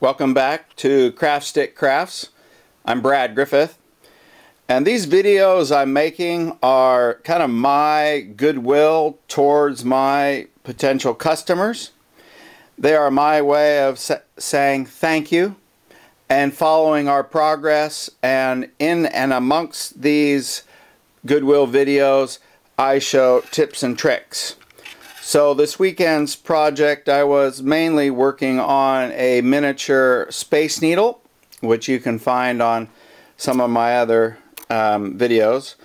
Welcome back to Craft Stick Crafts. I'm Brad Griffith, and these videos I'm making are kind of my goodwill towards my potential customers. They are my way of saying thank you and following our progress, and in and amongst these goodwill videos I show tips and tricks. So this weekend's project, I was mainly working on a miniature Space Needle, which you can find on some of my other videos.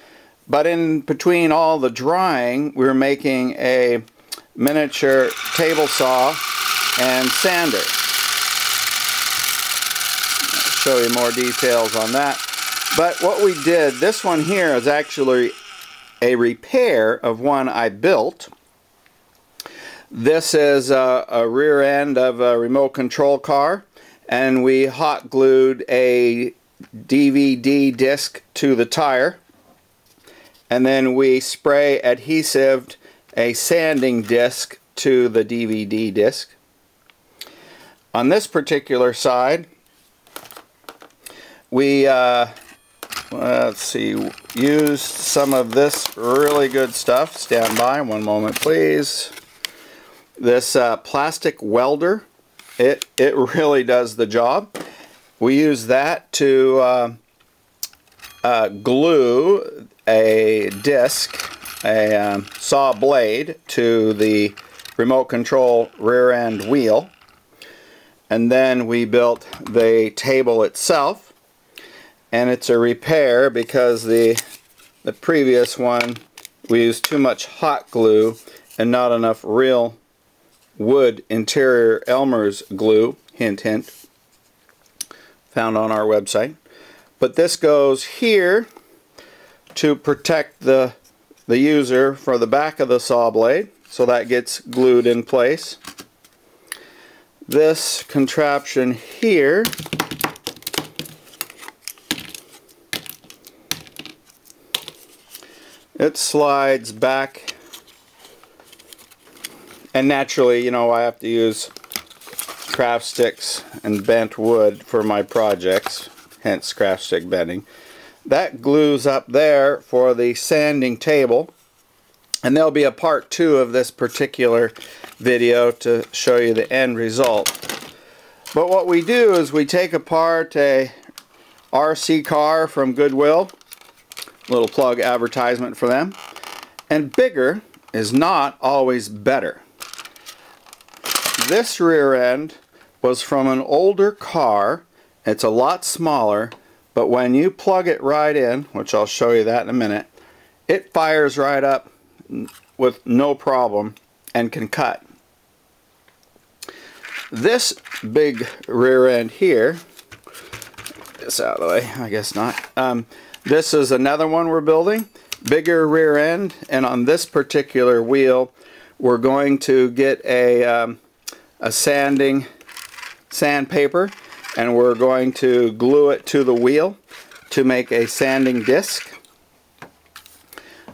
But in between all the drawing, we were making a miniature table saw and sander. I'll show you more details on that. But what we did, this one here is actually a repair of one I built. This is a rear end of a remote control car, and we hot glued a DVD disc to the tire, and then we spray adhesived a sanding disc to the DVD disc. On this particular side, we let's see, used some of this really good stuff. Stand by one moment, please. This plastic welder, it really does the job. We use that to glue a disc, a saw blade, to the remote control rear end wheel. And then we built the table itself, and it's a repair because the previous one we used too much hot glue and not enough real wood interior Elmer's glue, hint hint, found on our website. But this goes here to protect the user for the back of the saw blade, so that gets glued in place. This contraption here it slides back. And naturally, you know, I have to use craft sticks and bent wood for my projects, hence craft stick bending. That glues up there for the sanding table, and there'll be a part 2 of this particular video to show you the end result. But what we do is we take apart a RC car from Goodwill, little plug advertisement for them, and bigger is not always better. This rear end was from an older car. It's a lot smaller, but when you plug it right in, which I'll show you that in a minute, it fires right up with no problem and can cut. This big rear end here, get this out of the way, I guess not. This is another one we're building, bigger rear end, and on this particular wheel we're going to get a sandpaper, and we're going to glue it to the wheel to make a sanding disc.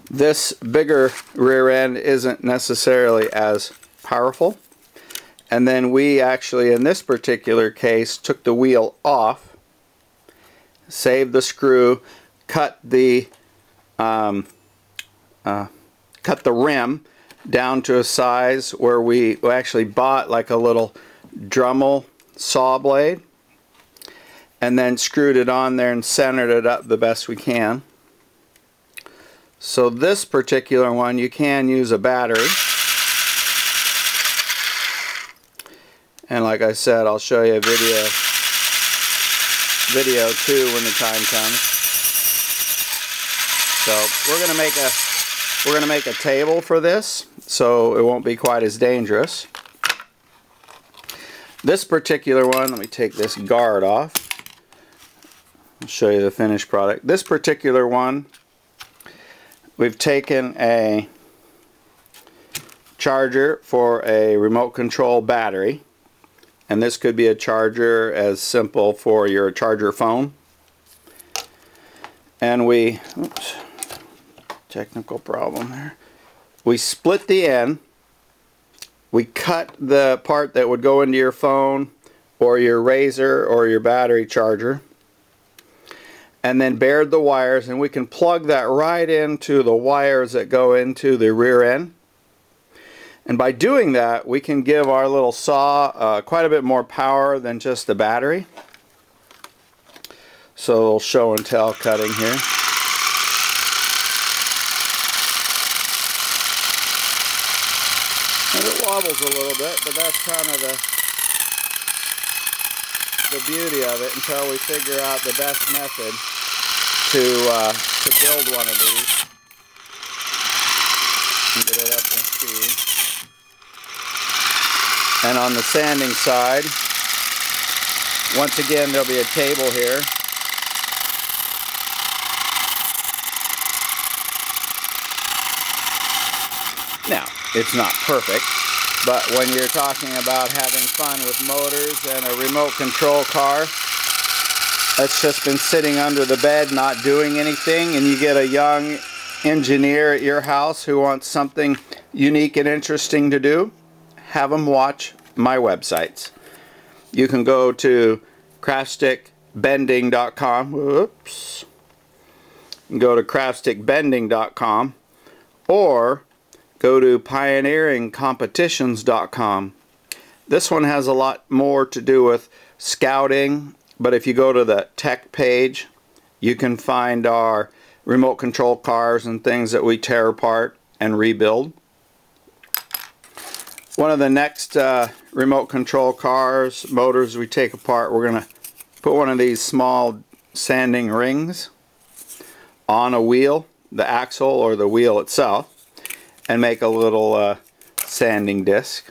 This bigger rear end isn't necessarily as powerful, and then we actually, in this particular case, took the wheel off, saved the screw, cut the rim down to a size where we actually bought like a little Dremel saw blade, and then screwed it on there and centered it up the best we can. So this particular one, you can use a battery, and like I said, I'll show you a video too when the time comes. So we're gonna make a table for this, so it won't be quite as dangerous. This particular one, let me take this guard off. I'll show you the finished product. This particular one, we've taken a charger for a remote control battery, and this could be a charger as simple for your charger phone. And we, oops, technical problem there. We split the end. We cut the part that would go into your phone or your razor or your battery charger, and then bared the wires, and we can plug that right into the wires that go into the rear end. And by doing that, we can give our little saw quite a bit more power than just the battery. So a little show and tell cutting here. And it wobbles a little bit, but that's kind of the beauty of it until we figure out the best method to build one of these. And get it up to speed. And on the sanding side, once again, there'll be a table here. Now, it's not perfect, but when you're talking about having fun with motors and a remote control car that's just been sitting under the bed not doing anything, and you get a young engineer at your house who wants something unique and interesting to do, have them watch my websites. You can go to craftstickbending.com. Whoops. You can go to craftstickbending.com or go to pioneeringcompetitions.com. This one has a lot more to do with scouting, but if you go to the tech page, you can find our remote control cars and things that we tear apart and rebuild. One of the next remote control cars, motors we take apart, we're going to put one of these small sanding rings on a wheel, the axle or the wheel itself, and make a little sanding disc.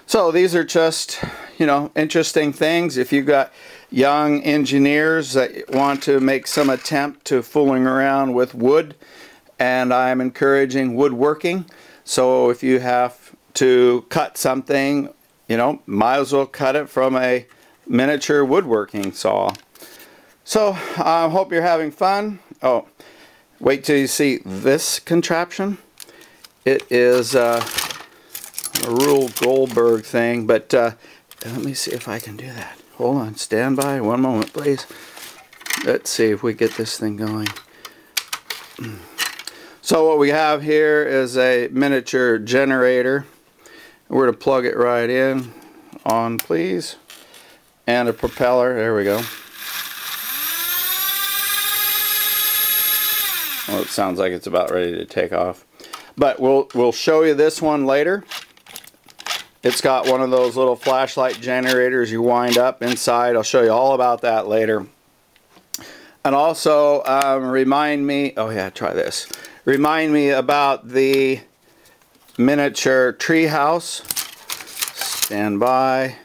So these are just, you know, interesting things. If you've got young engineers that want to make some attempt to fooling around with wood, and I'm encouraging woodworking. So if you have to cut something, you know, might as well cut it from a miniature woodworking saw. So I hope you're having fun. Oh, wait till you see this contraption. It is a Rule Goldberg thing, but let me see if I can do that. Hold on, stand by one moment, please. Let's see if we get this thing going. So what we have here is a miniature generator. We're to plug it right in. On, please. And a propeller. There we go. Well, it sounds like it's about ready to take off. But we'll show you this one later. It's got one of those little flashlight generators you wind up inside. I'll show you all about that later. And also remind me, oh yeah, try this. Remind me about the miniature tree house. Stand by.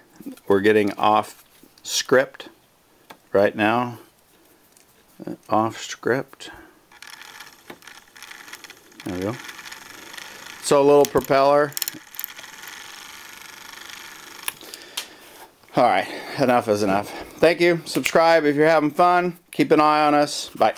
We're getting off script right now. Off script. There we go. So a little propeller. Alright, enough is enough. Thank you. Subscribe if you're having fun. Keep an eye on us. Bye.